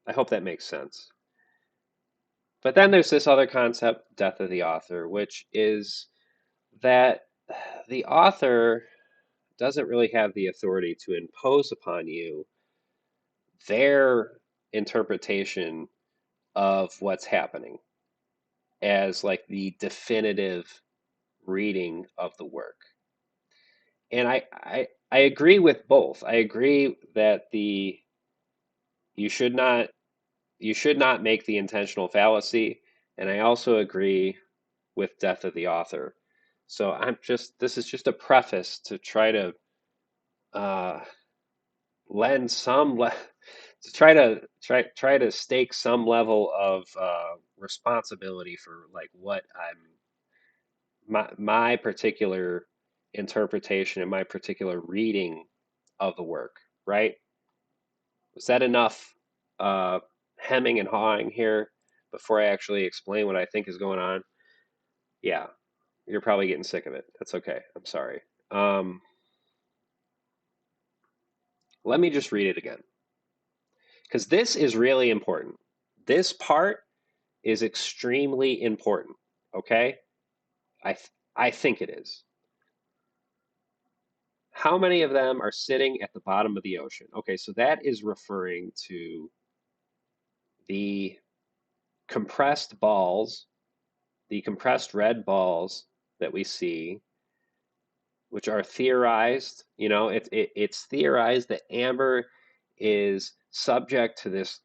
I hope that makes sense. But then there's this other concept, death of the author, which is that the author doesn't really have the authority to impose upon you their interpretation of what's happening as like the definitive reading of the work. And I agree with both. I agree that the you should not you should not make the intentional fallacy, and I also agree with death of the author. So this is just a preface to try to uh, lend some to try to stake some level of responsibility for like what my particular interpretation and my particular reading of the work, right? Was that enough uh, hemming and hawing here before I actually explain what I think is going on? Yeah, you're probably getting sick of it. That's okay. I'm sorry. Um, Let me just read it again because this is really important. This part is extremely important. Okay, I think it is. How many of them are sitting at the bottom of the ocean? Okay, so that is referring to the compressed balls, the compressed red balls that we see, which are theorized. You know, it's theorized that amber is subject to this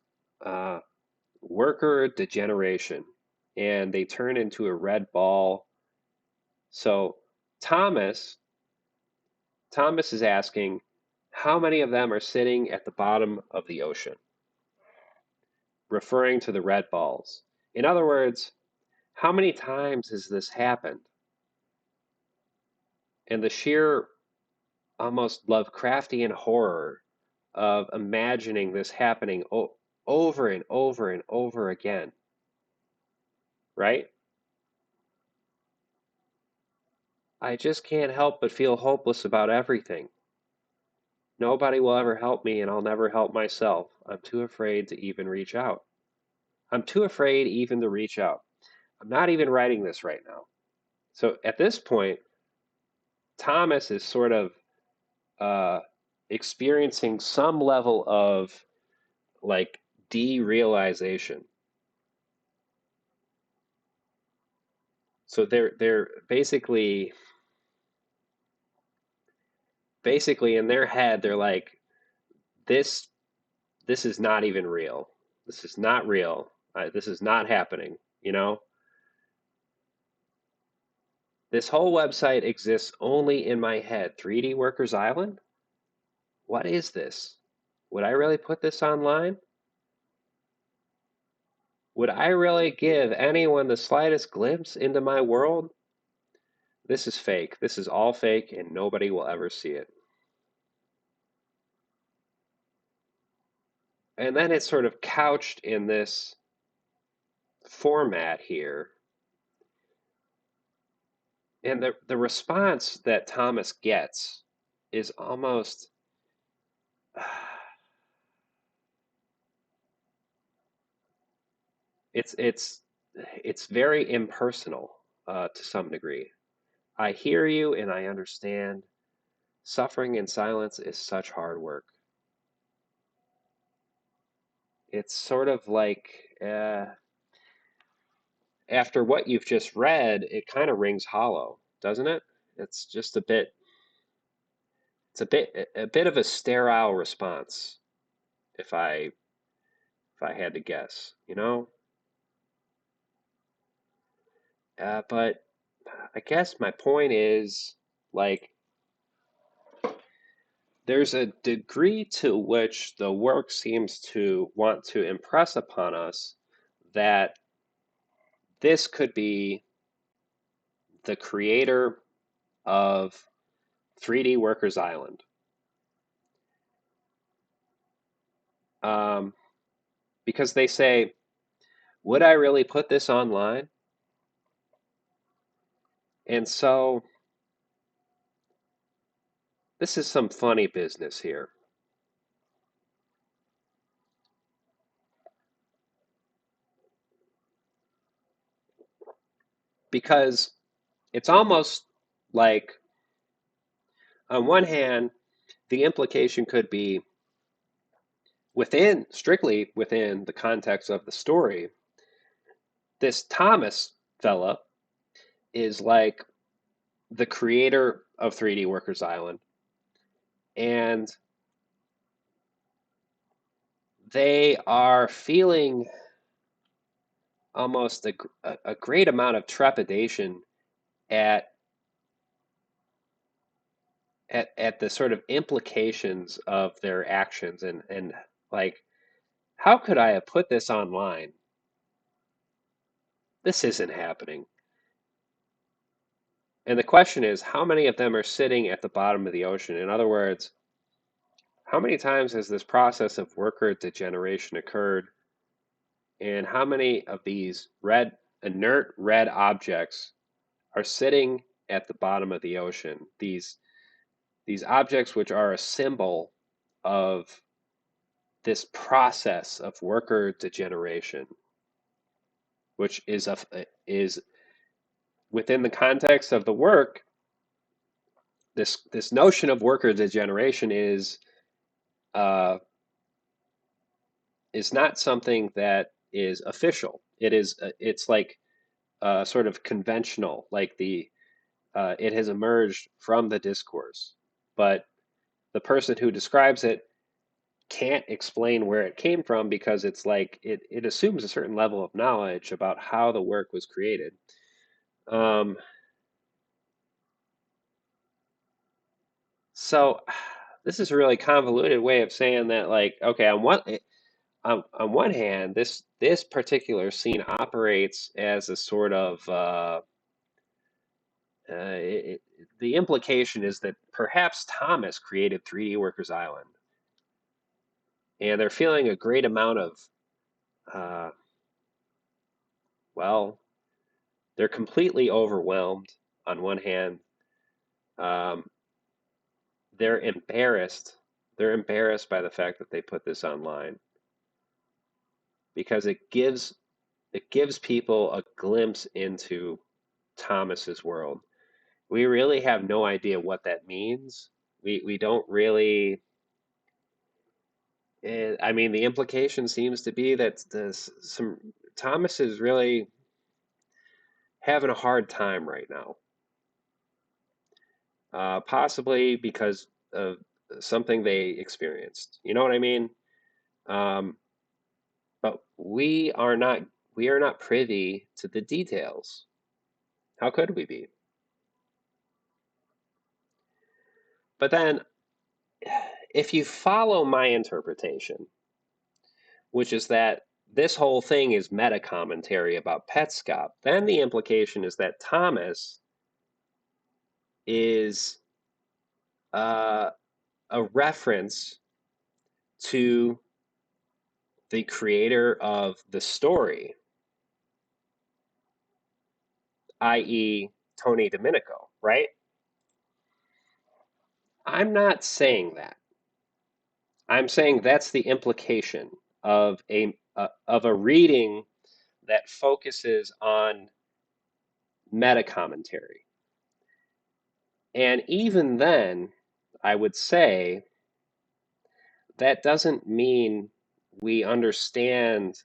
uh, worker degeneration, and they turn into a red ball. So Thomas Thomas is asking, how many of them are sitting at the bottom of the ocean, referring to the red balls. In other words, how many times has this happened? And the sheer almost Lovecraftian horror of imagining this happening over and over and over again, right? I just can't help but feel hopeless about everything. Nobody will ever help me, and I'll never help myself. I'm too afraid to even reach out. I'm too afraid even to reach out. I'm not even writing this right now. So at this point, Thomas is sort of uh, experiencing some level of like derealization. So they're basically in their head they're like this this is not even real. This is not real. This is not happening. You know, this whole website exists only in my head. 3D Workers Island? What is this? Would I really put this online? Would I really give anyone the slightest glimpse into my world? This is fake. This is all fake, and nobody will ever see it. And then it's sort of couched in this format here. And the response that Thomas gets is almost it's it's it's very impersonal to some degree. I hear you and I understand. Suffering in silence is such hard work. It's sort of like after what you've just read, it kind of rings hollow, doesn't it? It's just a bit of a sterile response, if I had to guess, you know? But I guess my point is like there's a degree to which the work seems to want to impress upon us that this could be the creator of 3D Workers Island. Um, because they say, would I really put this online? And so this is some funny business here. Because it's almost like, on one hand, the implication could be strictly within the context of the story, this Thomas fella is like the creator of 3D Workers Island, and they are feeling almost a great amount of trepidation at at the sort of implications of their actions and like How could I have put this online? This isn't happening. And the question is, how many of them are sitting at the bottom of the ocean? In other words, how many times has this process of worker degeneration occurred? And how many of these inert red objects are sitting at the bottom of the ocean? These objects which are a symbol of this process of worker degeneration, which is within the context of the work, this notion of worker degeneration uh, is not something that is official. It's like sort of conventional, like it has emerged from the discourse, but the person who describes it can't explain where it came from because it's like it assumes a certain level of knowledge about how the work was created. Um, so this is a really convoluted way of saying that, like, okay, on one hand, this particular scene operates as a sort of it, the implication is that perhaps Thomas created 3D Workers Island, and they're feeling a great amount of uh, well, they're completely overwhelmed on one hand. Um, they're embarrassed. They're embarrassed by the fact that they put this online because it gives people a glimpse into Thomas's world. We really have no idea what that means. We don't really. I mean, the implication seems to be that some Thomas is really having a hard time right now, possibly because of something they experienced. You know what I mean? Um, but we are not privy to the details. How could we be? But then, if you follow my interpretation, which is that this whole thing is meta commentary about Petscop, then the implication is that Thomas is uh, a reference to the creator of the story, i.e., Tony Domenico, right? I'm not saying that. I'm saying that's the implication of a reading that focuses on meta commentary. And even then, I would say that doesn't mean we understand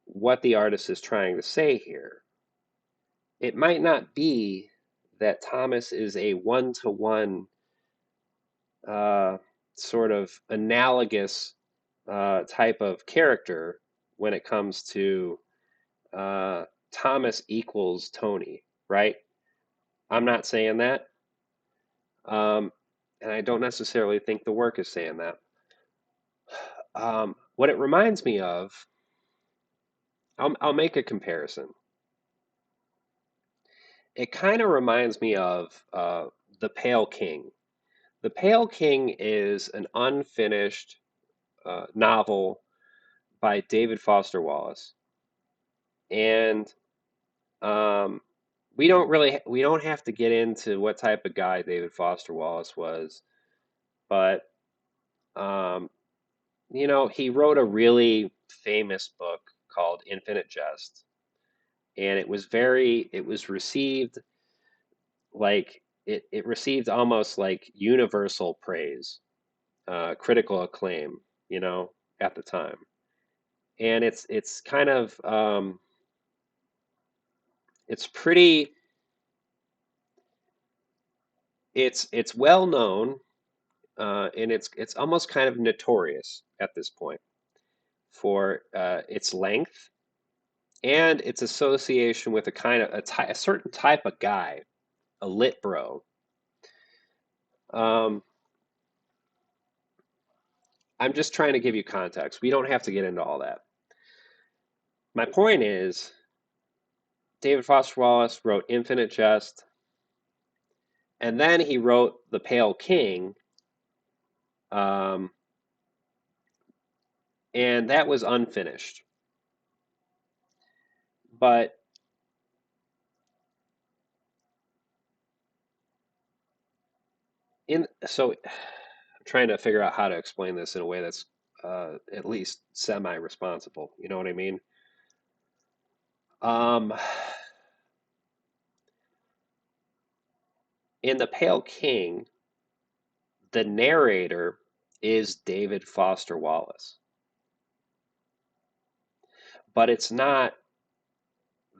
what the artist is trying to say here. It might not be that Thomas is a one-to-one sort of analogous type of character when it comes to uh, Thomas equals Tony, right? I'm not saying that. Um, and I don't necessarily think the work is saying that. What it reminds me of, I'll make a comparison. It kind of reminds me of The Pale King. The Pale King is an unfinished novel by David Foster Wallace, and um, we don't have to get into what type of guy David Foster Wallace was, but um, he wrote a really famous book called Infinite Jest, and it was received like it received almost like universal praise, critical acclaim, at the time. And it's kind of it's pretty it's well known, and it's almost kind of notorious at this point for its length and its association with a certain type of guy, a lit bro. Um, I'm just trying to give you context. We don't have to get into all that. My point is, David Foster Wallace wrote Infinite Jest, and then he wrote The Pale King, and that was unfinished. But I'm trying to figure out how to explain this in a way that's at least semi-responsible. You know what I mean? Um, in The Pale King, the narrator is David Foster Wallace, but it's not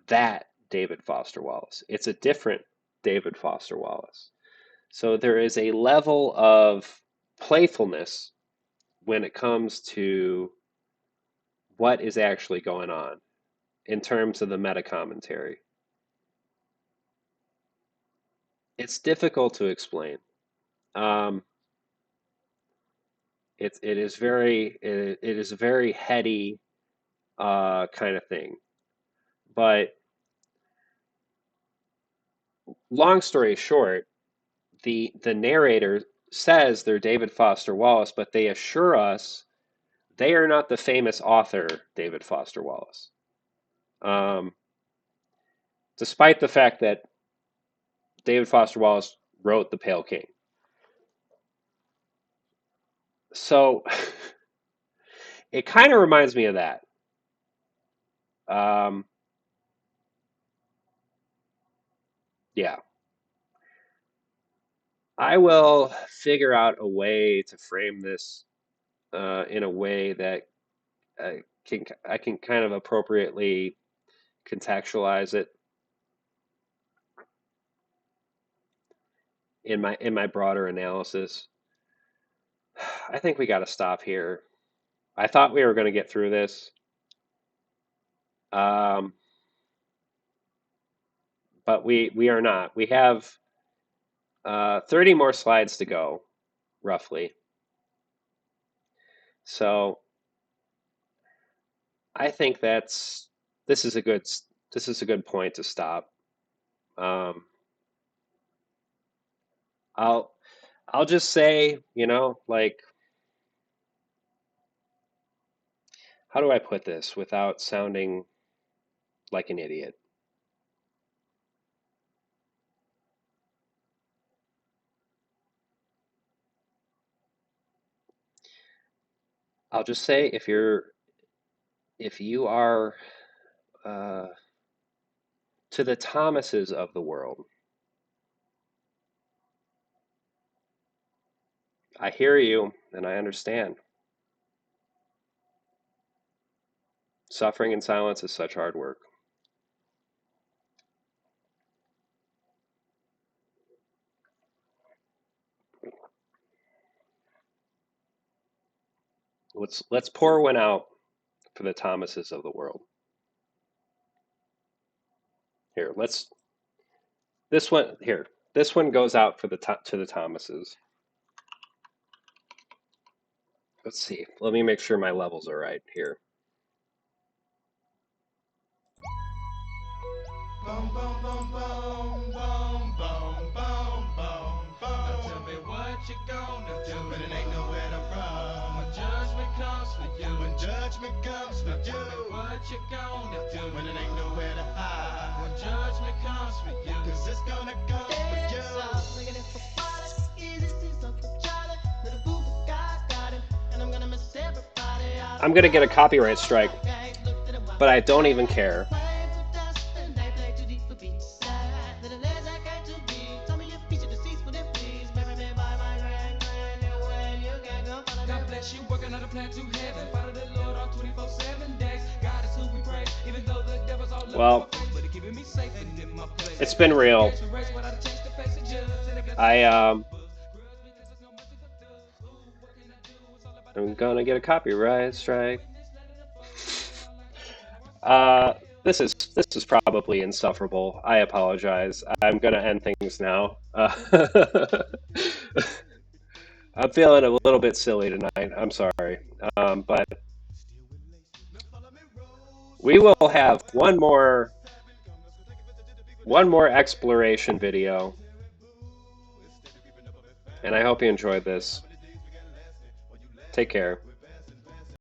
that David Foster Wallace. It's a different David Foster Wallace. So there is a level of playfulness when it comes to what is actually going on in terms of the meta commentary. It's difficult to explain. Um, it is a very heady kind of thing. But long story short, the narrator says they're David Foster Wallace, but they assure us they are not the famous author David Foster Wallace, um, despite the fact that David Foster Wallace wrote The Pale King. So it kind of reminds me of that. Um, yeah, I will figure out a way to frame this in a way that I can kind of appropriately contextualize it in my broader analysis. I think we got to stop here. I thought we were going to get through this, um, but we are not. We have 30 more slides to go, roughly. So I think this is a good point to stop. Um, I'll I'll just say, like, how do I put this without sounding like an idiot? I'll just say if you are uh, to the Thomases of the world, I hear you and I understand. Suffering in silence is such hard work. Let's pour one out for the Thomases of the world. Here, this one goes out for to the Thomases. Let's see. Let me make sure my levels are right here. Boom, boom, boom, boom, boom, boom, boom, boom, boom. Now tell me what you gonna do when it ain't nowhere to run. When judgment comes for you. When judgment comes for you. Tell me what you gonna do when it ain't nowhere to hide. When judgment comes for you. 'Cause it's gonna come for you. I'm gonna get a copyright strike, but I don't even care. Well, it's been real. I'm gonna get a copyright strike. This is probably insufferable. I apologize. I'm gonna end things now. I'm feeling a little bit silly tonight. I'm sorry. But we will have one more exploration video, and I hope you enjoyed this. Take care.